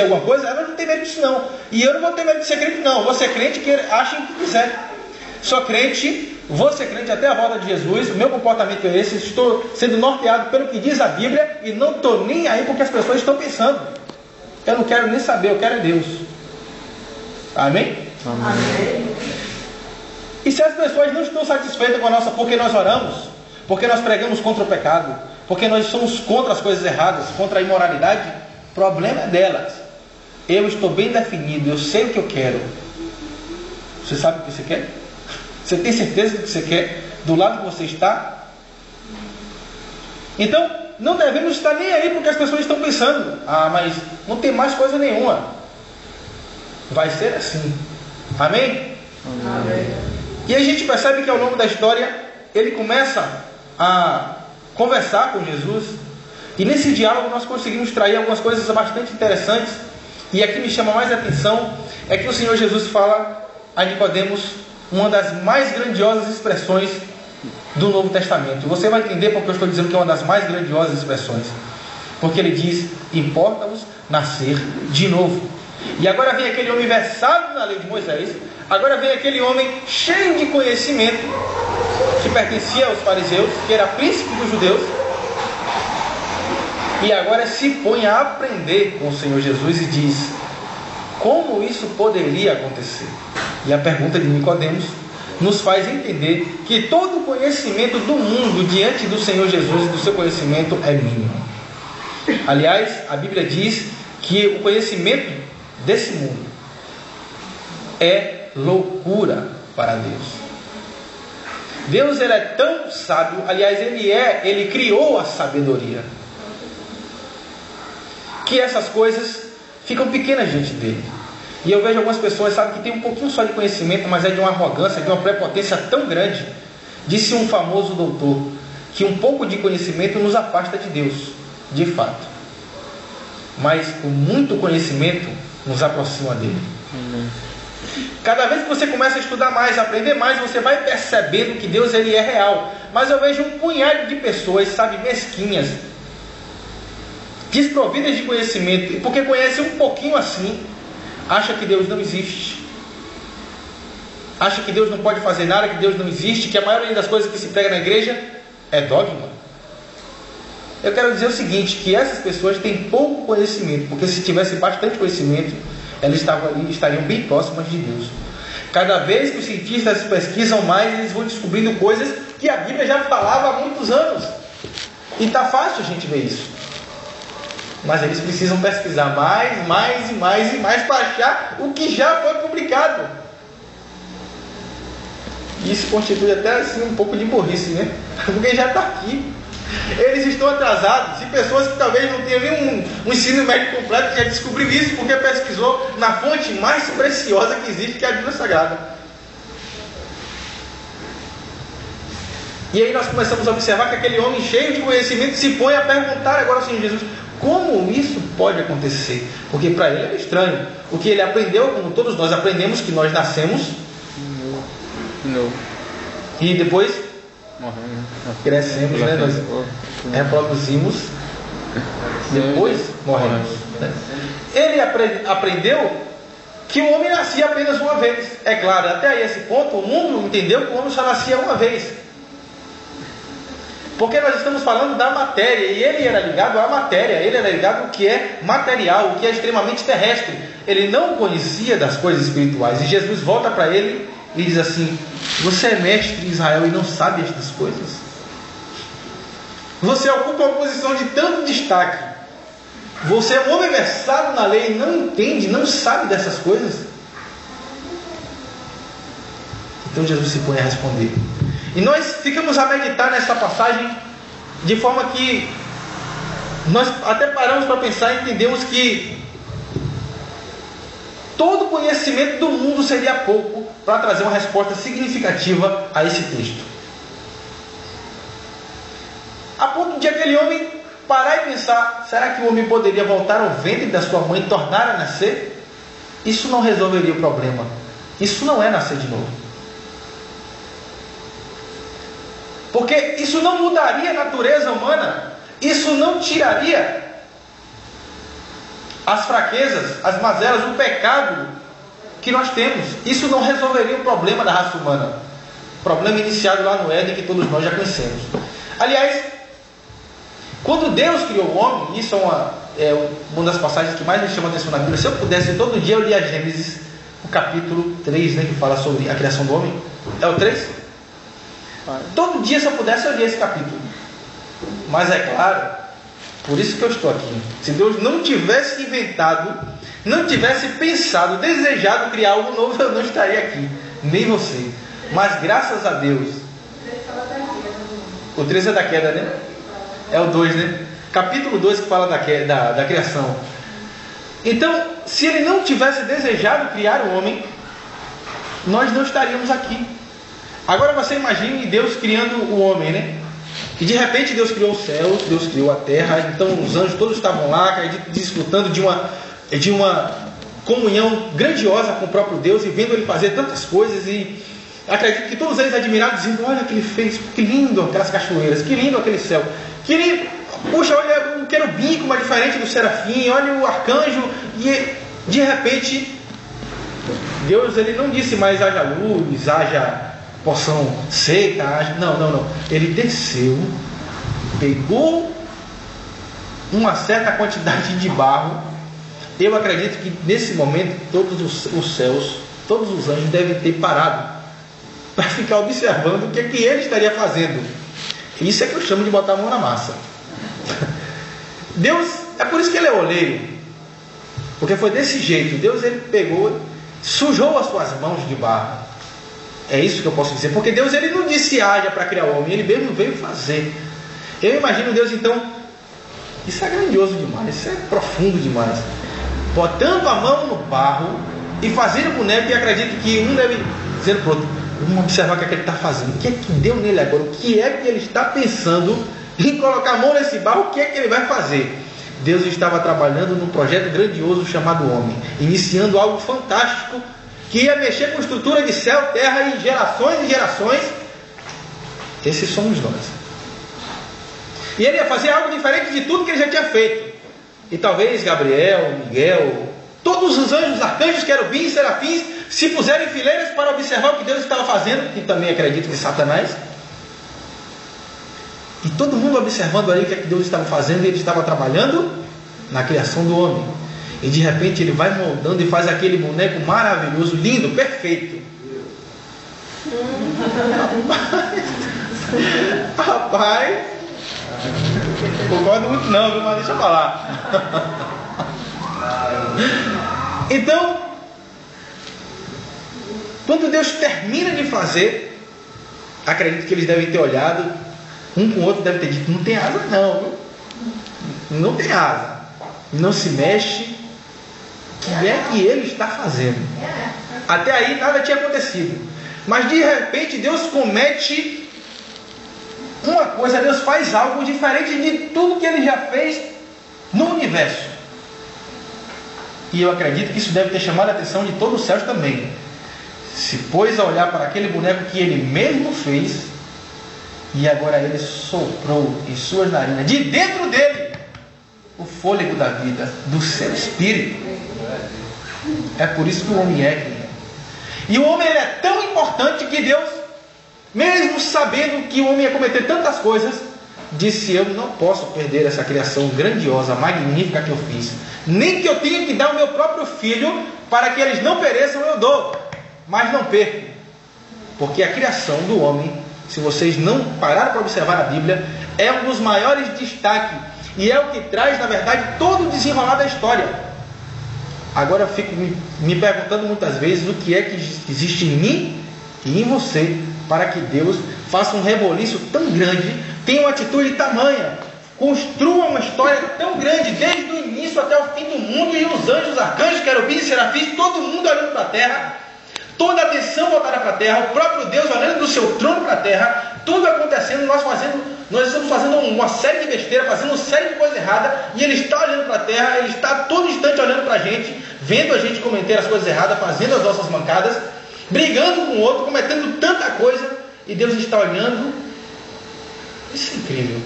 alguma coisa, ela não tem medo disso não. E eu não vou ter medo de ser crente não. Vou ser crente que achem o que quiser. Sou crente, vou ser crente até a volta de Jesus. O meu comportamento é esse. Estou sendo norteado pelo que diz a Bíblia e não estou nem aí porque as pessoas estão pensando. Eu não quero nem saber, eu quero é Deus. Amém? Amém. E se as pessoas não estão satisfeitas com a nossa, porque nós oramos, porque nós pregamos contra o pecado, porque nós somos contra as coisas erradas, contra a imoralidade, o problema é delas. Eu estou bem definido, eu sei o que eu quero. Você sabe o que você quer? Você tem certeza do que você quer? Do lado que você está? Então, não devemos estar nem aí porque as pessoas estão pensando. Ah, mas não tem mais coisa nenhuma. Vai ser assim. Amém? Amém. E a gente percebe que ao longo da história, ele começa a conversar com Jesus. E nesse diálogo nós conseguimos extrair algumas coisas bastante interessantes. E aqui me chama mais a atenção é que o Senhor Jesus fala a Nicodemos uma das mais grandiosas expressões do Novo Testamento. E você vai entender porque eu estou dizendo que é uma das mais grandiosas expressões. Porque ele diz, importa-vos nascer de novo. E agora vem aquele homem versado na lei de Moisés. Agora vem aquele homem cheio de conhecimento, que pertencia aos fariseus, que era príncipe dos judeus. E agora se põe a aprender com o Senhor Jesus e diz, como isso poderia acontecer? E a pergunta de Nicodemos nos faz entender que todo o conhecimento do mundo diante do Senhor Jesus e do seu conhecimento é mínimo. Aliás, a Bíblia diz que o conhecimento desse mundo é loucura para Deus. Deus ele é tão sábio, aliás, ele criou a sabedoria, que essas coisas ficam pequenas diante dele. E eu vejo algumas pessoas, sabe, que tem um pouquinho só de conhecimento, mas é de uma arrogância, de uma prepotência tão grande. Disse um famoso doutor, que um pouco de conhecimento nos afasta de Deus, de fato. Mas o muito conhecimento nos aproxima dele. Cada vez que você começa a estudar mais, a aprender mais, você vai percebendo que Deus ele é real. Mas eu vejo um punhado de pessoas, sabe, mesquinhas, desprovidas de conhecimento, porque conhecem um pouquinho assim, acha que Deus não existe, acha que Deus não pode fazer nada, que Deus não existe, que a maioria das coisas que se prega na igreja é dogma. Eu quero dizer o seguinte, que essas pessoas têm pouco conhecimento, porque se tivessem bastante conhecimento, elas estariam bem próximas de Deus. Cada vez que os cientistas pesquisam mais, eles vão descobrindo coisas que a Bíblia já falava há muitos anos. E está fácil a gente ver isso. Mas eles precisam pesquisar mais para achar o que já foi publicado. Isso constitui até assim um pouco de burrice, né? Porque já está aqui. Eles estão atrasados. E pessoas que talvez não tenham nenhum ensino médio completo já descobriu isso porque pesquisou na fonte mais preciosa que existe, que é a Bíblia Sagrada. E aí nós começamos a observar que aquele homem cheio de conhecimento se põe a perguntar agora ao Senhor Jesus, como isso pode acontecer? Porque para ele era estranho. O que ele aprendeu, como todos nós aprendemos, que nós nascemos e depois crescemos, né? Nós reproduzimos, depois morremos. Ele aprendeu que o homem nascia apenas uma vez. É claro, até aí esse ponto, o mundo entendeu que o homem só nascia uma vez. Porque nós estamos falando da matéria, e ele era ligado à matéria, ele era ligado ao que é material, o que é extremamente terrestre. Ele não conhecia das coisas espirituais. E Jesus volta para ele e diz assim, você é mestre em Israel e não sabe estas coisas? Você ocupa uma posição de tanto destaque. Você é um homem versado na lei e não entende, não sabe dessas coisas? Então Jesus se põe a responder. E nós ficamos a meditar nesta passagem de forma que nós até paramos para pensar e entendemos que todo conhecimento do mundo seria pouco para trazer uma resposta significativa a esse texto. A ponto de aquele homem parar e pensar, será que o homem poderia voltar ao ventre da sua mãe e tornar a nascer? Isso não resolveria o problema. Isso não é nascer de novo. Porque isso não mudaria a natureza humana. Isso não tiraria as fraquezas, as mazelas, o pecado que nós temos. Isso não resolveria o problema da raça humana. O problema iniciado lá no Éden, que todos nós já conhecemos. Aliás, quando Deus criou o homem, isso é uma das passagens que mais me chama a atenção na Bíblia. Se eu pudesse, todo dia eu lia Gênesis, o capítulo 3, né, que fala sobre a criação do homem. É o 3? Todo dia, se eu pudesse, eu lia esse capítulo. Mas é claro, por isso que eu estou aqui. Se Deus não tivesse inventado, não tivesse pensado, desejado criar algo novo, eu não estaria aqui, nem você. Mas graças a Deus. O 3 é da queda, né? É o 2, né? Capítulo 2 que fala da criação. Então, se Ele não tivesse desejado criar o homem, nós não estaríamos aqui. Agora você imagine Deus criando o homem, né? E de repente Deus criou os céus, Deus criou a terra. Então os anjos todos estavam lá, desfrutando de uma comunhão grandiosa com o próprio Deus e vendo Ele fazer tantas coisas. E acredito que todos eles admirados, dizendo: olha o que Ele fez, que lindo aquelas cachoeiras, que lindo aquele céu, que lindo, puxa, olha o querubim como é diferente do serafim, olha o arcanjo. E de repente Deus, Ele não disse mais haja luz, haja porção seca, não. Ele desceu, pegou uma certa quantidade de barro. Eu acredito que nesse momento todos os céus, todos os anjos devem ter parado para ficar observando o que é que Ele estaria fazendo. Isso é que eu chamo de botar a mão na massa. Deus, é por isso que Ele é oleiro, porque foi desse jeito. Deus, Ele pegou, sujou as suas mãos de barro. É isso que eu posso dizer, porque Deus, Ele não disse haja para criar o homem, Ele mesmo veio fazer. Eu imagino Deus, então, isso é grandioso demais, isso é profundo demais, botando a mão no barro e fazendo o boneco. E acredito que um deve dizer para o outro: vamos observar o que é que ele está fazendo, o que é que deu nele agora, o que é que ele está pensando em colocar a mão nesse barro, o que é que ele vai fazer. Deus estava trabalhando num projeto grandioso chamado homem, iniciando algo fantástico, que ia mexer com estrutura de céu, terra e gerações. Esses somos nós. E Ele ia fazer algo diferente de tudo que Ele já tinha feito. E talvez Gabriel, Miguel, todos os anjos, arcanjos, querubins, serafins se puseram em fileiras para observar o que Deus estava fazendo. E também acredito que Satanás. E todo mundo observando ali o que Deus estava fazendo. E Ele estava trabalhando na criação do homem. E de repente Ele vai moldando e faz aquele boneco maravilhoso, lindo, perfeito. Rapaz, concordo muito não, viu? Mas deixa eu falar. Então, quando Deus termina de fazer, acredito que eles devem ter olhado, um com o outro deve ter dito: não tem asa não, viu? Não tem asa, não se mexe. O que é que Ele está fazendo? Até aí nada tinha acontecido. Mas de repente Deus comete uma coisa, Deus faz algo diferente de tudo que Ele já fez no universo. E eu acredito que isso deve ter chamado a atenção de todos os céus também. Se pôs a olhar para aquele boneco que Ele mesmo fez, e agora Ele soprou em suas narinas, de dentro dele, o fôlego da vida, do seu espírito. É por isso que o homem é, querido. E o homem, ele é tão importante que Deus, mesmo sabendo que o homem ia cometer tantas coisas, disse: eu não posso perder essa criação grandiosa, magnífica que eu fiz. Nem que eu tenha que dar o meu próprio filho para que eles não pereçam, eu dou, mas não perco. Porque a criação do homem, se vocês não pararam para observar na Bíblia, é um dos maiores destaques. E é o que traz, na verdade, todo o desenrolar da história. Agora eu fico me perguntando muitas vezes o que é que existe em mim e em você para que Deus faça um reboliço tão grande, tenha uma atitude tamanha, construa uma história tão grande, desde o início até o fim do mundo, e os anjos, arcanjos, querubins, serafins, todo mundo olhando para a terra, toda a atenção voltada para a terra, o próprio Deus olhando do seu trono para a terra, tudo acontecendo, nós estamos fazendo uma série de besteiras, fazendo uma série de coisas erradas, e Ele está olhando para a terra, Ele está todo instante olhando para a gente, vendo a gente cometer as coisas erradas, fazendo as nossas mancadas, brigando com o outro, cometendo tanta coisa, e Deus está olhando. Isso é incrível.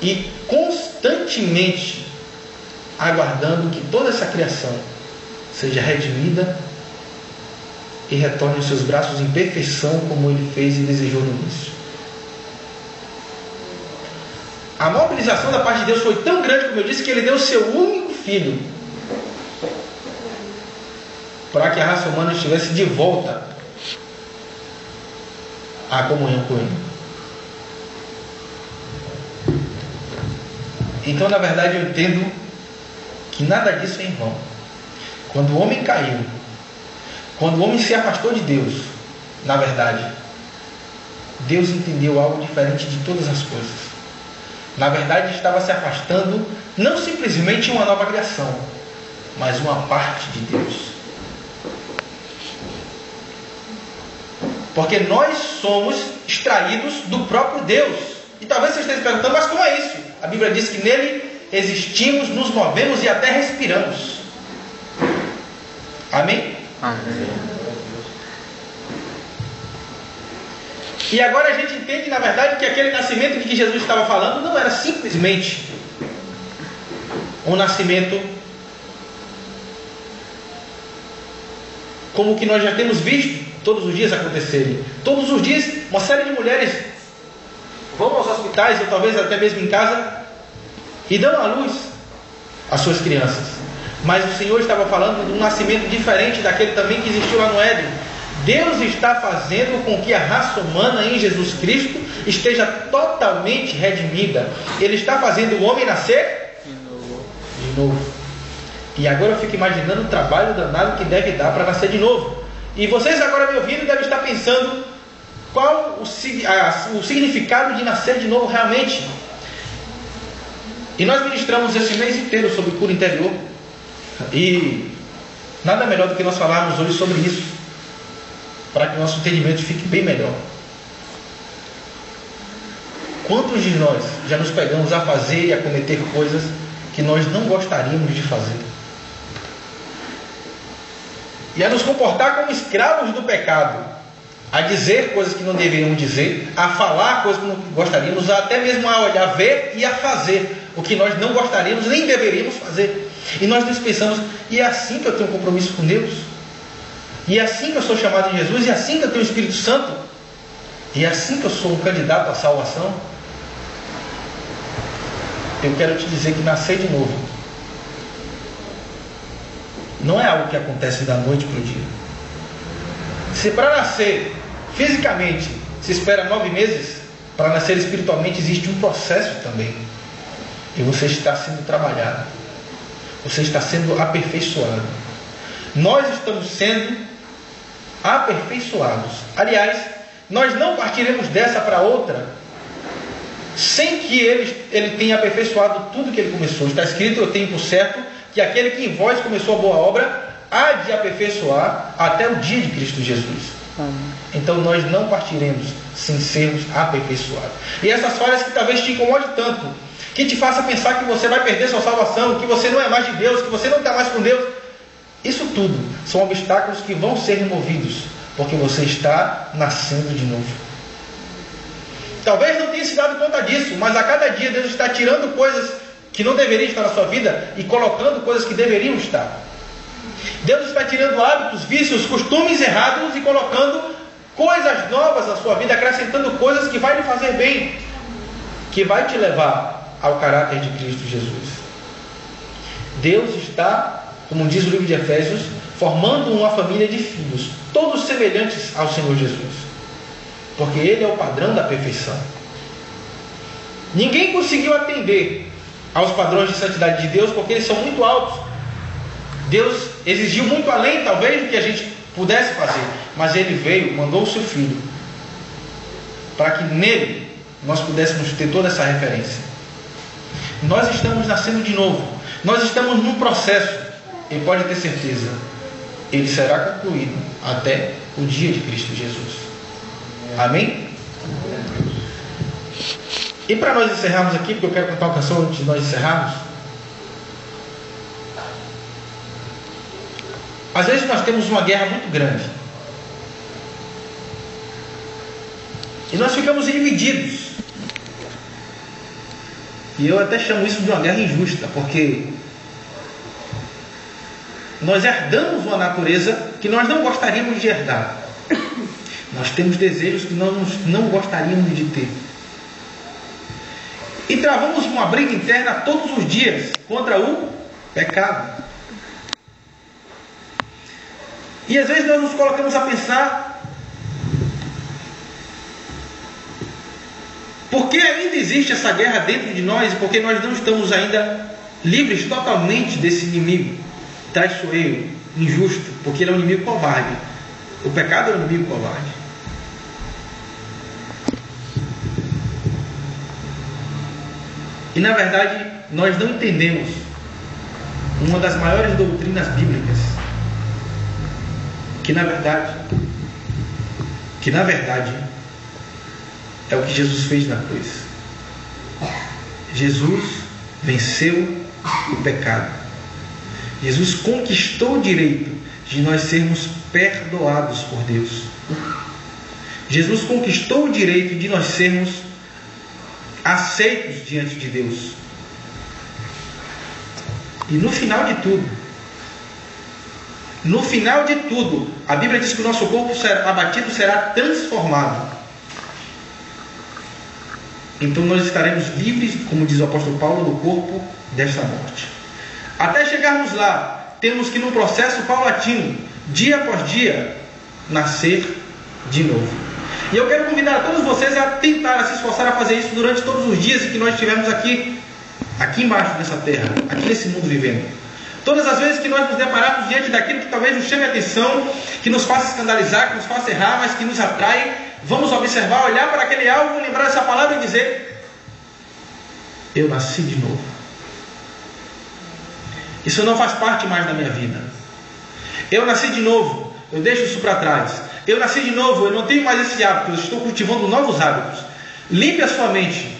E constantemente aguardando que toda essa criação seja redimida e retorne aos seus braços em perfeição, como Ele fez e desejou no início. A mobilização da parte de Deus foi tão grande, como eu disse, que Ele deu o seu único filho para que a raça humana estivesse de volta à comunhão com Ele. Então, na verdade, eu entendo que nada disso é em vão. Quando o homem caiu, quando o homem se afastou de Deus, na verdade, Deus entendeu algo diferente de todas as coisas. Na verdade, estava se afastando não simplesmente uma nova criação, mas uma parte de Deus. Porque nós somos extraídos do próprio Deus. E talvez você esteja perguntando, mas como é isso? A Bíblia diz que nele existimos, nos movemos e até respiramos. Amém? Amém. E agora a gente entende, na verdade, que aquele nascimento de que Jesus estava falando não era simplesmente um nascimento como o que nós já temos visto todos os dias acontecerem. Todos os dias, uma série de mulheres vão aos hospitais, ou talvez até mesmo em casa, e dão à luz as suas crianças. Mas o Senhor estava falando de um nascimento diferente daquele também que existiu lá no Éden. Deus está fazendo com que a raça humana em Jesus Cristo esteja totalmente redimida. Ele está fazendo o homem nascer de novo. E agora eu fico imaginando o trabalho danado que deve dar para nascer de novo. E vocês agora me ouvindo devem estar pensando qual o significado de nascer de novo realmente. E nós ministramos esse mês inteiro sobre cura interior. E nada melhor do que nós falarmos hoje sobre isso, para que o nosso entendimento fique bem melhor. Quantos de nós já nos pegamos a fazer e a cometer coisas que nós não gostaríamos de fazer? E a nos comportar como escravos do pecado, a dizer coisas que não deveríamos dizer, a falar coisas que não gostaríamos, até mesmo a olhar, ver e a fazer o que nós não gostaríamos nem deveríamos fazer. E nós nos pensamos, e é assim que eu tenho um compromisso com Deus? E é assim que eu sou chamado de Jesus? E é assim que eu tenho o Espírito Santo? E é assim que eu sou um candidato à salvação? Eu quero te dizer que nascer de novo não é algo que acontece da noite para o dia. Se para nascer fisicamente se espera 9 meses, para nascer espiritualmente existe um processo também. E você está sendo trabalhado. Você está sendo aperfeiçoado. Nós estamos sendo aperfeiçoados. Aliás, nós não partiremos dessa para outra sem que ele tenha aperfeiçoado tudo que ele começou. Está escrito, eu tenho por certo, que aquele que em vós começou a boa obra há de aperfeiçoar até o dia de Cristo Jesus. Então nós não partiremos sem sermos aperfeiçoados. E essas falhas que talvez te incomode tanto, que te faça pensar que você vai perder sua salvação, que você não é mais de Deus, que você não está mais com Deus, isso tudo são obstáculos que vão ser removidos, porque você está nascendo de novo. Talvez não tenha se dado conta disso, mas a cada dia Deus está tirando coisas que não deveriam estar na sua vida e colocando coisas que deveriam estar. Deus está tirando hábitos, vícios, costumes errados e colocando coisas novas na sua vida, acrescentando coisas que vai lhe fazer bem, que vai te levar ao caráter de Cristo Jesus. Deus está, como diz o livro de Efésios, formando uma família de filhos, todos semelhantes ao Senhor Jesus, porque Ele é o padrão da perfeição. Ninguém conseguiu atender aos padrões de santidade de Deus, porque eles são muito altos. Deus exigiu muito além, talvez, do que a gente pudesse fazer, mas Ele veio, mandou o seu Filho, para que nele nós pudéssemos ter toda essa referência. Nós estamos nascendo de novo, nós estamos num processo, e pode ter certeza, ele será concluído até o dia de Cristo Jesus. Amém? E para nós encerrarmos aqui, porque eu quero cantar uma canção antes de nós encerrarmos. Às vezes nós temos uma guerra muito grande. E nós ficamos divididos. E eu até chamo isso de uma guerra injusta, porque Nós herdamos uma natureza que nós não gostaríamos de herdar. Nós temos desejos que nós não gostaríamos de ter. E travamos uma briga interna todos os dias contra o pecado. E às vezes nós nos colocamos a pensar: por que ainda existe essa guerra dentro de nós? E por que nós não estamos ainda livres totalmente desse inimigo traiçoeiro, injusto? Porque ele é um inimigo covarde. O pecado é um inimigo covarde. E na verdade nós não entendemos uma das maiores doutrinas bíblicas, que na verdade é o que Jesus fez na cruz. Jesus venceu o pecado. Jesus conquistou o direito de nós sermos perdoados por Deus. Jesus conquistou o direito de nós sermos aceitos diante de Deus. E no final de tudo, a Bíblia diz que o nosso corpo abatido será transformado. Então nós estaremos livres, como diz o apóstolo Paulo, do corpo desta morte. Até chegarmos lá, temos que, num processo paulatino, dia após dia, nascer de novo. E eu quero convidar a todos vocês a tentar, a se esforçar a fazer isso durante todos os dias em que nós estivermos aqui embaixo dessa terra, aqui nesse mundo vivendo. Todas as vezes que nós nos depararmos diante daquilo que talvez nos chame a atenção, que nos faça escandalizar, que nos faça errar, mas que nos atrai, vamos observar, olhar para aquele alvo, lembrar essa palavra e dizer: eu nasci de novo. Isso não faz parte mais da minha vida. Eu nasci de novo, eu deixo isso para trás. Eu nasci de novo, eu não tenho mais esse hábito, eu estou cultivando novos hábitos. Limpe a sua mente,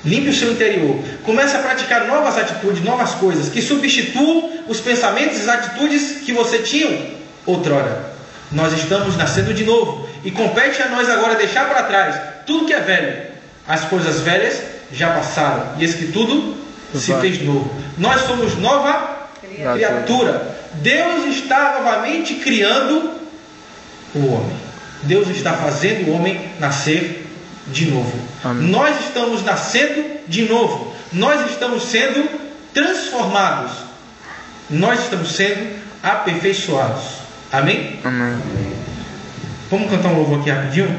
limpe o seu interior. Comece a praticar novas atitudes, novas coisas, que substituam os pensamentos e as atitudes que você tinha outrora. Nós estamos nascendo de novo, e compete a nós agora deixar para trás tudo que é velho. As coisas velhas já passaram, e eis que tudo se fez novo. Nós somos nova criatura. Deus está novamente criando o homem. Deus está fazendo o homem nascer de novo. Amém. Nós estamos nascendo de novo. Nós estamos sendo transformados. Nós estamos sendo aperfeiçoados. Amém? Amém. Vamos cantar um louvor aqui rapidinho?